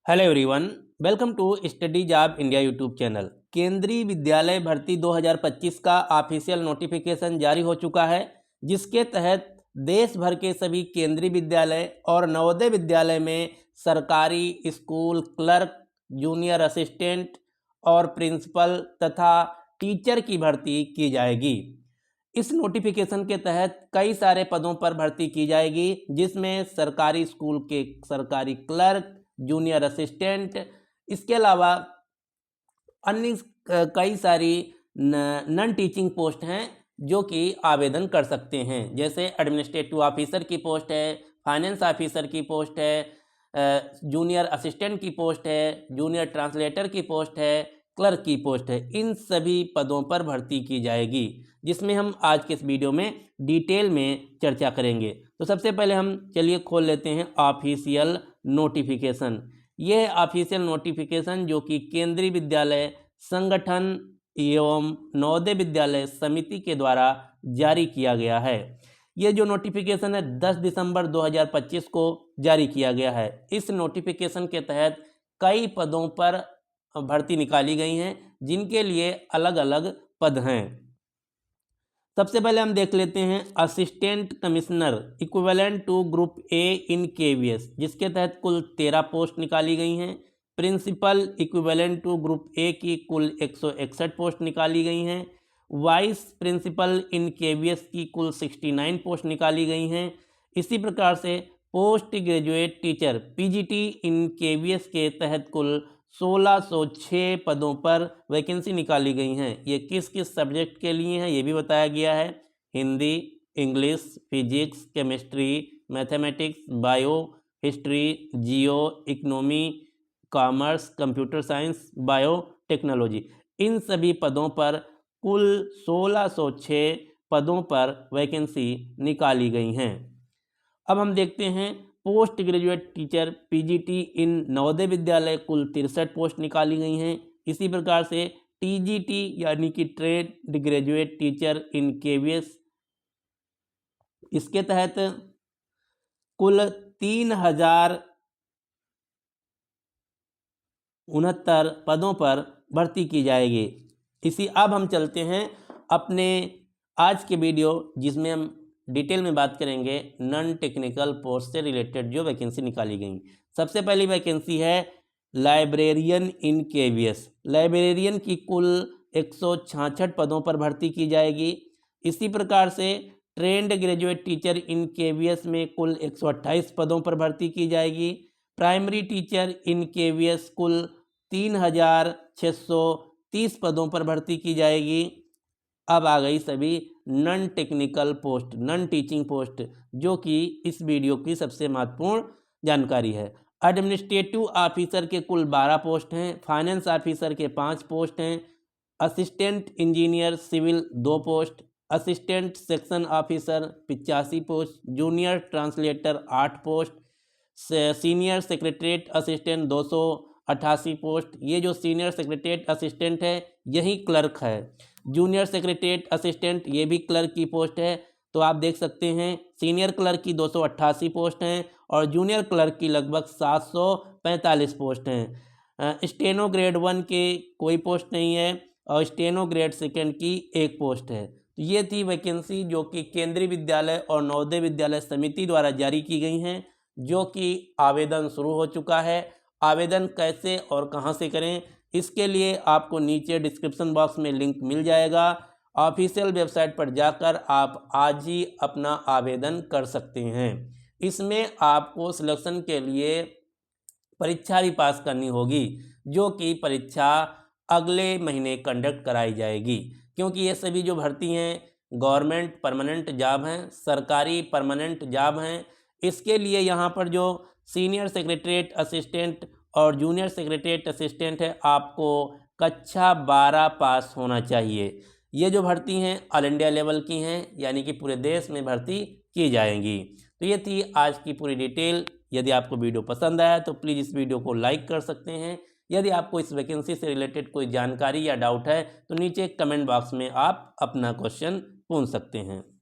Hello everyone, welcome to study job India YouTube channel. Kendriya Vidyalaya भर्ती 2025 का official notification जारी हो चुका है, जिसके तहत देश भर के सभी केंद्रीय विद्यालय और नवोदय विद्यालय में सरकारी स्कूल क्लर्क, जूनियर असिस्टेंट और प्रिंसिपल तथा टीचर की भर्ती की जाएगी। इस नोटिफिकेशन के तहत कई सारे पदों पर भर्ती की जाएगी, जिसमें सरकारी स्कूल के सरकारी क्लर्क, जूनियर असिस्टेंट, इसके अलावा अन्य कई सारी नॉन टीचिंग पोस्ट हैं जो कि आवेदन कर सकते हैं। जैसे एडमिनिस्ट्रेटिव ऑफिसर की पोस्ट है, फाइनेंस ऑफिसर की पोस्ट है, जूनियर असिस्टेंट की पोस्ट है, जूनियर ट्रांसलेटर की पोस्ट है, क्लर्क की पोस्ट है। इन सभी पदों पर भर्ती की जाएगी, जिसमें हम आज के इस वीडियो में डिटेल में चर्चा करेंगे। तो सबसे पहले हम चलिए खोल लेते हैं ऑफिशियल नोटिफिकेशन। यह ऑफिशियल नोटिफिकेशन जो कि केंद्रीय विद्यालय संगठन एवं नवोदय विद्यालय समिति के द्वारा जारी किया गया है। ये जो नोटिफिकेशन है 10 दिसंबर 2025 को जारी किया गया है। इस नोटिफिकेशन के तहत कई पदों पर भर्ती निकाली गई हैं, जिनके लिए अलग अलग पद हैं। सबसे पहले हम देख लेते हैं assistant commissioner equivalent to group A in KVS, जिसके तहत कुल 13 पोस्ट निकाली गई हैं। Principal equivalent to group A की कुल 161 पोस्ट निकाली गई हैं। वाइस प्रिंसिपल इन केवीएस की कुल 69 पोस्ट निकाली गई हैं। इसी प्रकार से पोस्ट ग्रेजुएट टीचर पीजीटी इन केवीएस के तहत कुल 1606 पदों पर वैकेंसी निकाली गई हैं। ये किस किस सब्जेक्ट के लिए हैं ये भी बताया गया है। Hindi, English, physics, chemistry, mathematics, bio, history, geo, economy, commerce, computer science, bio technology. इन सभी पदों पर कुल 1606 पदों पर वैकेंसी निकाली गई हैं। अब हम देखते हैं पोस्ट ग्रेजुएट टीचर पीजीटी इन नवोदय विद्यालय, कुल 63 पोस्ट निकाली गई हैं। इसी प्रकार से टीजीटी यानी कि ट्रेड ग्रेजुएट टीचर इन केवीएस, इसके तहत कुल 3069 पदों पर भर्ती की जाएगी। अब हम चलते हैं अपने आज के वीडियो, जिसमें हम डिटेल में बात करेंगे नॉन टेक्निकल पोस्ट से रिलेटेड जो वैकेंसी निकाली गई। सबसे पहली वैकेंसी है लाइब्रेरियन इन केवीएस। लाइब्रेरियन की कुल 166 पदों पर भर्ती की जाएगी। इसी प्रकार से ट्रेंड ग्रेजुएट टीचर इन केवीएस में कुल 128 पदों पर भर्ती की जाएगी। प्राइमरी टीचर इन केवीएस कुल 3630 पदों पर भर्ती की जाएगी। अब आ गई सभी non technical post, non teaching post, जो कि इस वीडियो की सबसे महत्वपूर्ण जानकारी है। एडमिनिस्ट्रेटिव ऑफिसर के कुल 12 पोस्ट हैं। फाइनेंस ऑफिसर के 5 पोस्ट हैं। Assistant engineer civil 2 post. Assistant section officer 85 post. Junior translator 8 post. Senior secretariat assistant 288 post. ये जो सीनियर सेक्रेटरीट असिस्टेंट है यही क्लर्क है। जूनियर सेक्रेटरीट असिस्टेंट ये भी क्लर्क की पोस्ट है। तो आप देख सकते हैं सीनियर क्लर्क की 288 पोस्ट हैं और जूनियर क्लर्क की लगभग 745 पोस्ट हैं। स्टेनो ग्रेड 1 के कोई पोस्ट नहीं है और स्टेनो ग्रेड 2 की 1 पोस्ट है। तो ये थी वैकेंसी जो कि केंद्रीय विद्यालय और नवोदय विद्यालय समिति द्वारा जारी की गई हैं, जो कि आवेदन शुरू हो चुका है। आवेदन कैसे और कहां से करें, इसके लिए आपको नीचे डिस्क्रिप्शन बॉक्स में लिंक मिल जाएगा। ऑफिशियल वेबसाइट पर जाकर आप आज ही अपना आवेदन कर सकते हैं। इसमें आपको सिलेक्शन के लिए परीक्षा भी पास करनी होगी, जो कि परीक्षा अगले महीने कंडक्ट कराई जाएगी। क्योंकि ये सभी जो भर्ती हैं गवर्नमेंट परमानेंट जॉब हैं, सरकारी परमानेंट जॉब हैं। इसके लिए यहाँ पर जो सीनियर सेक्रेटरीट असिस्टेंट और जूनियर सेक्रेटरीट असिस्टेंट है, आपको कक्षा 12 पास होना चाहिए। ये जो भर्ती हैं ऑल इंडिया लेवल की हैं, यानी कि पूरे देश में भर्ती की जाएंगी। तो ये थी आज की पूरी डिटेल। यदि आपको वीडियो पसंद आया तो प्लीज़ इस वीडियो को लाइक कर सकते हैं। यदि आपको इस वैकेंसी से रिलेटेड कोई जानकारी या डाउट है तो नीचे कमेंट बॉक्स में आप अपना क्वेश्चन पूछ सकते हैं।